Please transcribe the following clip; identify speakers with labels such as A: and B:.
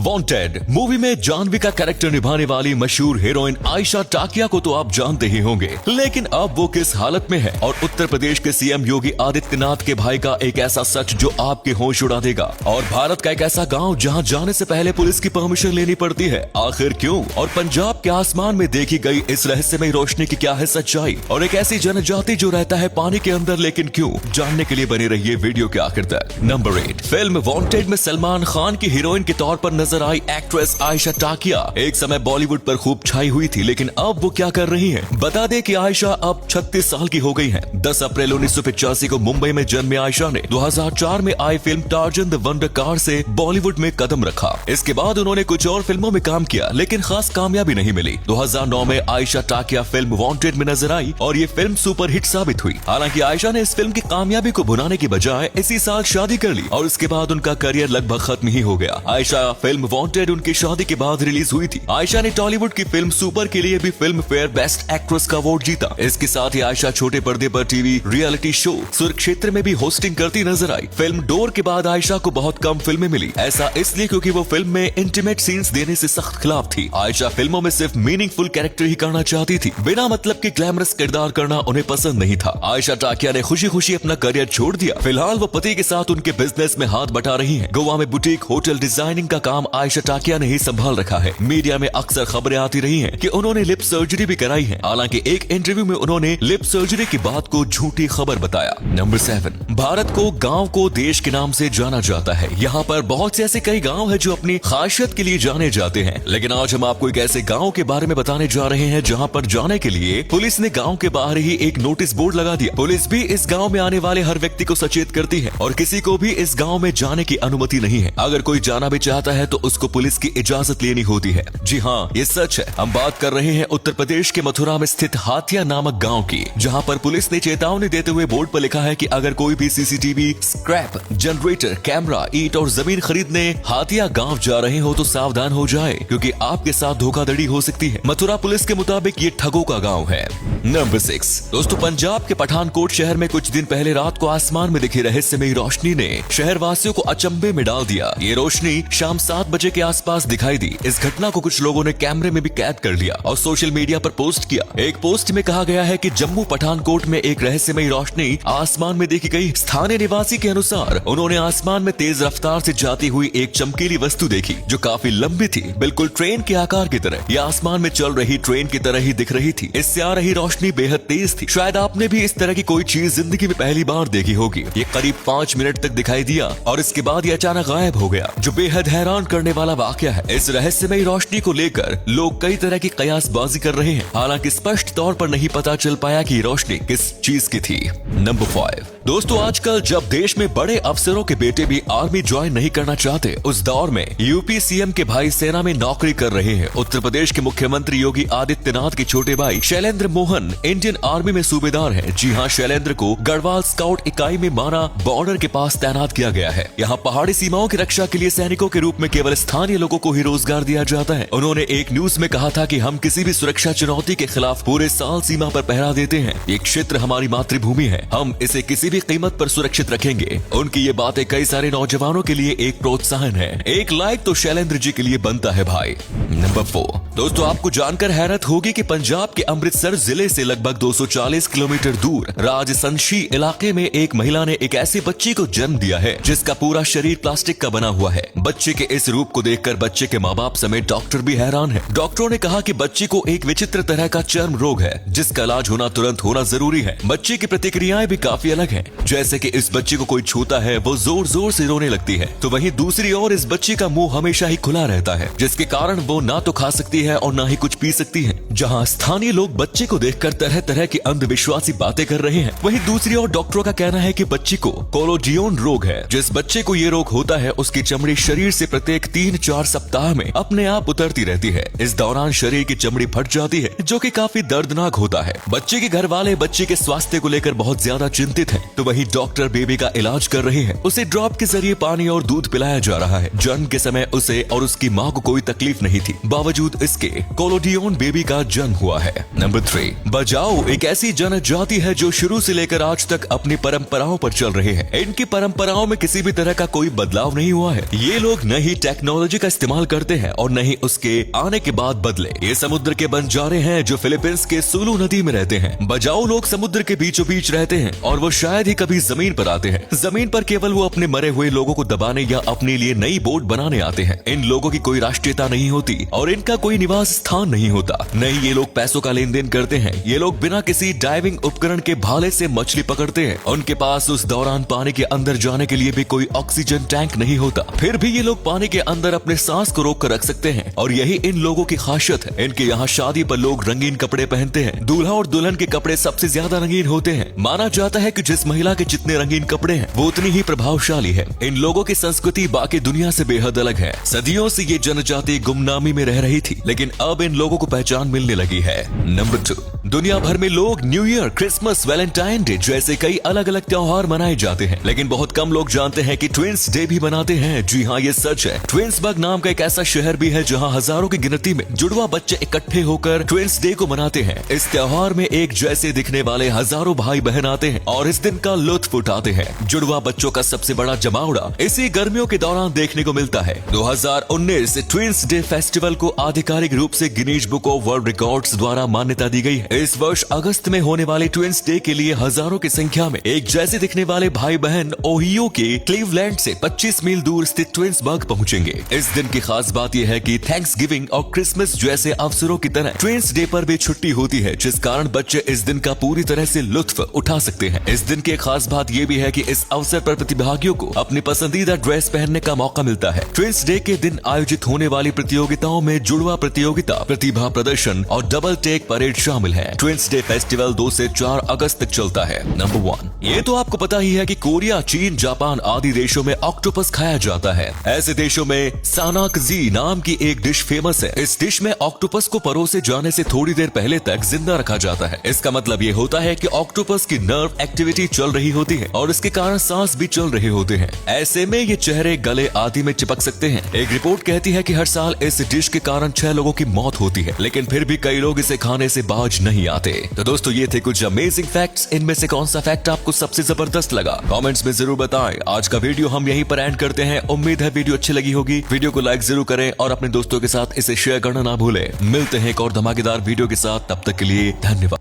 A: Wanted movie में जानवी का character निभाने वाली मशहूर हीरोइन आयशा टाकिया को तो आप जानते ही होंगे, लेकिन अब वो किस हालत में है और उत्तर प्रदेश के सीएम योगी आदित्यनाथ के भाई का एक ऐसा सच जो आपके होश उड़ा देगा, और भारत का एक ऐसा गांव जहां जाने से पहले पुलिस की परमिशन लेनी पड़ती है, आखिर क्यों? और पंजाब के आसमान में देखी गई इस रहस्यमय रोशनी की क्या है सच्चाई, और एक ऐसी जनजाति जो रहता है पानी के अंदर लेकिन क्यों? जानने के लिए बने रहिए वीडियो के आखिर तक। नंबर 8, फिल्म वांटेड में सलमान खान की हीरोइन के तौर पर नजर आई एक्ट्रेस आयशा टाकिया एक समय बॉलीवुड पर खूब छाई हुई थी, लेकिन अब वो क्या कर रही हैं? बता दें कि आयशा अब 36 साल की हो गई हैं। 10 अप्रैल 1985 को मुंबई में जन्मे आयशा ने 2004 में आई film Tarzan the wonder car से बॉलीवुड में कदम रखा। इसके बाद उन्होंने कुछ और फिल्मों में काम किया, लेकिन खास कामयाबी नहीं मिली। 2009 में आयशा टाकिया फिल्म वांटेड में नजर आई और ये फिल्म सुपर हिट साबित हुई। हालांकि आयशा ने इस फिल्म की कामयाबी को भुनाने की बजाय इसी साल शादी कर ली और इसके बाद उनका करियर लगभग खत्म ही हो गया। आयशा फिल्म वांटेड उनकी शादी के बाद रिलीज हुई थी। आयशा ने टॉलीवुड की फिल्म सुपर के लिए भी फिल्म फेयर बेस्ट एक्ट्रेस का अवार्ड जीता। इसके साथ ही आयशा छोटे पर्दे पर टीवी रियलिटी शो सुरक्षेत्र में भी होस्टिंग करती नजर आई। फिल्म डोर के बाद आयशा को बहुत कम फिल्में मिली, ऐसा इसलिए क्योंकि वो फिल्म में इंटीमेट सीन्स देने से सख्त खिलाफ थी। आयशा फिल्मों में सिर्फ मीनिंगफुल कैरेक्टर ही करना चाहती थी, बिना मतलब के ग्लैमरस किरदार करना उन्हें पसंद नहीं था। आयशा टाकिया ने खुशी खुशी अपना करियर छोड़ दिया। फिलहाल वो पति के साथ उनके बिजनेस में हाथ बटा रही है। गोवा में बुटीक होटल डिजाइनिंग का काम आयशा टाकिया ने ही संभाल रखा है। मीडिया में अक्सर खबरें आती रही हैं कि उन्होंने लिप सर्जरी भी कराई है। हालांकि एक इंटरव्यू में उन्होंने लिप सर्जरी की बात को झूठी खबर बताया। नंबर 7, भारत को गांव को देश के नाम से जाना जाता है। यहाँ पर बहुत से ऐसे कई गांव हैं जो अपनी खासियत के लिए जाने जाते हैं, लेकिन आज हम आपको एक ऐसे गांव के बारे में बताने जा रहे हैं जहाँ पर जाने के लिए पुलिस ने गाँव के बाहर ही एक नोटिस बोर्ड लगा दिया। पुलिस भी इस गाँव में आने वाले हर व्यक्ति को सचेत करती है और किसी को भी इस गाँव में जाने की अनुमति नहीं है। अगर कोई जाना भी चाहता है तो उसको पुलिस की इजाजत लेनी होती है। जी हाँ, ये सच है। हम बात कर रहे हैं उत्तर प्रदेश के मथुरा में स्थित हाथिया नामक गांव की, जहां पर पुलिस ने चेतावनी देते हुए बोर्ड पर लिखा है कि अगर कोई भी सीसीटीवी, स्क्रैप, जनरेटर, कैमरा, ईंट और जमीन खरीदने हाथिया गांव जा रहे हो तो सावधान हो जाए, क्योंकि आपके साथ धोखाधड़ी हो सकती है। मथुरा पुलिस के मुताबिक ये ठगों का गाँव है। नंबर 6, दोस्तों, पंजाब के पठानकोट शहर में कुछ दिन पहले रात को आसमान में दिखी रहस्यमयी रोशनी ने शहर वासियों को अचंभे में डाल दिया। ये रोशनी शाम 7 बजे के आसपास दिखाई दी। इस घटना को कुछ लोगों ने कैमरे में भी कैद कर लिया और सोशल मीडिया पर पोस्ट किया। एक पोस्ट में कहा गया है कि जम्मू पठानकोट में एक रहस्यमयी रोशनी आसमान में देखी गई। स्थानीय निवासी के अनुसार उन्होंने आसमान में तेज रफ्तार से जाती हुई एक चमकीली वस्तु देखी जो काफी लंबी थी, बिल्कुल ट्रेन के आकार की तरह। यह आसमान में चल रही ट्रेन की तरह ही दिख रही थी। इससे आ रही रोशनी बेहद तेज थी। शायद आपने भी इस तरह की कोई चीज जिंदगी में पहली बार देखी होगी। ये करीब 5 मिनट तक दिखाई दिया और इसके बाद ये अचानक गायब हो गया, जो बेहद हैरान करने वाला वाकया है। इस रहस्यमयी रोशनी को लेकर लोग कई तरह की कयासबाजी कर रहे हैं। हालांकि स्पष्ट तौर पर नहीं पता चल पाया कि रोशनी किस चीज की थी। नंबर 5, दोस्तों, आजकल जब देश में बड़े अफसरों के बेटे भी आर्मी ज्वाइन नहीं करना चाहते, उस दौर में यूपी सीएम के भाई सेना में नौकरी कर रहे हैं। उत्तर प्रदेश के मुख्यमंत्री योगी आदित्यनाथ के छोटे भाई शैलेंद्र मोहन इंडियन आर्मी में सूबेदार हैं। जी हाँ, शैलेंद्र को गढ़वाल स्काउट इकाई में माना बॉर्डर के पास तैनात किया गया है। यहाँ पहाड़ी सीमाओं की रक्षा के लिए सैनिकों के रूप में केवल स्थानीय लोगों को ही रोजगार दिया जाता है। उन्होंने एक न्यूज में कहा था कि हम किसी भी सुरक्षा चुनौती के खिलाफ पूरे साल सीमा पर पहरा देते हैं। ये क्षेत्र हमारी मातृभूमि है, हम इसे किसी भी कीमत पर सुरक्षित रखेंगे। उनकी ये बातें कई सारे नौजवानों के लिए एक प्रोत्साहन है। एक लाइक तो शैलेंद्र जी के लिए बनता है भाई। नंबर 4, दोस्तों, आपको जानकर हैरत होगी कि पंजाब के अमृतसर जिले से लगभग 240 किलोमीटर दूर राजसंशी इलाके में एक महिला ने एक ऐसी बच्ची को जन्म दिया है जिसका पूरा शरीर प्लास्टिक का बना हुआ है। बच्चे के इस रूप को देखकर बच्चे के माँ बाप समेत डॉक्टर भी हैरान है। डॉक्टरों ने कहा कि बच्ची को एक विचित्र तरह का चर्म रोग है जिसका इलाज होना तुरंत होना जरूरी है। बच्चे की प्रतिक्रियाएं भी काफी अलग हैं, जैसे कि इस बच्चे को कोई छूता है वो जोर जोर से रोने लगती है, तो वहीं दूसरी ओर इस बच्ची का मुंह हमेशा ही खुला रहता है, जिसके कारण वो ना तो खा सकती है और ना ही कुछ पी सकती है। जहाँ स्थानीय लोग बच्चे को देखकर तरह तरह की अंधविश्वासी बातें कर रहे हैं, वहीं दूसरी ओर डॉक्टरों का कहना है कि बच्ची को कोलोजियन रोग है। जिस बच्चे को ये रोग होता है उसकी चमड़ी शरीर से प्रत्येक 3-4 सप्ताह में अपने आप उतरती रहती है। इस दौरान शरीर की चमड़ी फट जाती है, जो कि काफी दर्दनाक होता है। बच्चे के घर वाले बच्चे के स्वास्थ्य को लेकर बहुत ज्यादा चिंतित हैं, तो वहीं डॉक्टर बेबी का इलाज कर रहे हैं। उसे ड्रॉप के जरिए पानी और दूध पिलाया जा रहा है। जन्म के समय उसे और उसकी माँ को कोई तकलीफ नहीं थी। बावजूद इस के कोलोडियन बेबी का जन्म हुआ है। नंबर 3, बजाओ एक ऐसी जनजाति है जो शुरू से लेकर आज तक अपनी परंपराओं पर चल रहे हैं। इनकी परंपराओं में किसी भी तरह का कोई बदलाव नहीं हुआ है। ये लोग न ही टेक्नोलॉजी का इस्तेमाल करते हैं और न ही उसके आने के बाद बदले। ये समुद्र के बंजारे हैं जो फिलीपींस के सुलू नदी में रहते हैं। बजाओ लोग समुद्र के बीचों बीच रहते हैं और वो शायद ही कभी जमीन पर आते हैं। जमीन पर केवल वो अपने मरे हुए लोगों को दबाने या अपने लिए नई बोट बनाने आते हैं। इन लोगों की कोई राष्ट्रीयता नहीं होती और इनका कोई निवास स्थान नहीं होता। नहीं ये लोग पैसों का लेन देन करते हैं। ये लोग बिना किसी डाइविंग उपकरण के भाले से मछली पकड़ते हैं। उनके पास उस दौरान पानी के अंदर जाने के लिए भी कोई ऑक्सीजन टैंक नहीं होता। फिर भी ये लोग पानी के अंदर अपने सांस को रोक कर रख सकते हैं और यही इन लोगों की खासियत है। इनके यहाँ शादी पर लोग रंगीन कपड़े पहनते हैं। दूल्हा और दुल्हन के कपड़े सबसे ज्यादा रंगीन होते हैं। माना जाता है कि जिस महिला के जितने रंगीन कपड़े हैं वो उतनी ही प्रभावशाली है। इन लोगों की संस्कृति बाकी दुनिया से बेहद अलग है। सदियों से ये जनजाति गुमनामी में रह रही थी, लेकिन अब इन लोगों को पहचान मिलने लगी है। नंबर 2, दुनिया भर में लोग new year, Christmas, Valentine day जैसे कई अलग अलग त्योहार मनाए जाते हैं, लेकिन बहुत कम लोग जानते हैं कि ट्विंस डे भी मनाते हैं। जी हाँ, ये सच है। ट्विंसबर्ग नाम का एक ऐसा शहर भी है जहाँ हजारों की गिनती में जुड़वा बच्चे इकट्ठे होकर ट्विंस डे को मनाते हैं। इस त्योहार में एक जैसे दिखने वाले हजारों भाई बहन आते हैं और इस दिन का लुत्फ उठाते हैं। जुड़वा बच्चों का सबसे बड़ा जमावड़ा इसी गर्मियों के दौरान देखने को मिलता है। 2019 ट्विंस डे फेस्टिवल को आधिकारिक रूप से Guinness book of world records द्वारा मान्यता दी गई है। इस वर्ष अगस्त में होने वाले ट्विंस डे के लिए हजारों की संख्या में एक जैसे दिखने वाले भाई बहन ओहियो के क्लीवलैंड से 25 मील दूर स्थित ट्विंसबर्ग पहुंचेंगे। इस दिन की खास बात यह है कि थैंक्सगिविंग और क्रिसमस जैसे अवसरों की तरह ट्विंस डे पर भी छुट्टी होती है, जिस कारण बच्चे इस दिन का पूरी तरह से लुत्फ उठा सकते हैं। इस दिन की खास बात यह भी है कि इस अवसर पर प्रतिभागियों को अपनी पसंदीदा ड्रेस पहनने का मौका मिलता है। ट्विंस डे के दिन आयोजित होने वाली प्रतियोगिताओं में जुड़वा प्रतियोगिता, प्रतिभा प्रदर्शन और डबल टेक परेड शामिल है। ट्विंस डे फेस्टिवल 2 से 4 अगस्त तक चलता है। नंबर 1, ये तो आपको पता ही है कि कोरिया, चीन, जापान आदि देशों में ऑक्टोपस खाया जाता है। ऐसे देशों में सानाकजी नाम की एक डिश फेमस है। इस डिश में ऑक्टोपस को परोसे जाने से थोड़ी देर पहले तक जिंदा रखा जाता है। इसका मतलब ये होता है कि ऑक्टोपस की नर्व एक्टिविटी चल रही होती है और इसके कारण सांस भी चल रहे होते हैं। ऐसे में ये चेहरे, गले आदि में चिपक सकते हैं। एक रिपोर्ट कहती है कि हर साल इस डिश के कारण 6 लोगों की मौत होती है, लेकिन फिर भी कई लोग इसे खाने से बाज नहीं आते। तो दोस्तों, ये थे कुछ अमेजिंग फैक्ट्स। इनमें से कौन सा फैक्ट आपको सबसे जबरदस्त लगा, कमेंट्स में जरूर बताएं। आज का वीडियो हम यहीं पर एंड करते हैं। उम्मीद है वीडियो अच्छी लगी होगी। वीडियो को लाइक जरूर करें और अपने दोस्तों के साथ इसे शेयर करना ना भूलें। मिलते हैं एक और धमाकेदार वीडियो के साथ, तब तक के लिए धन्यवाद।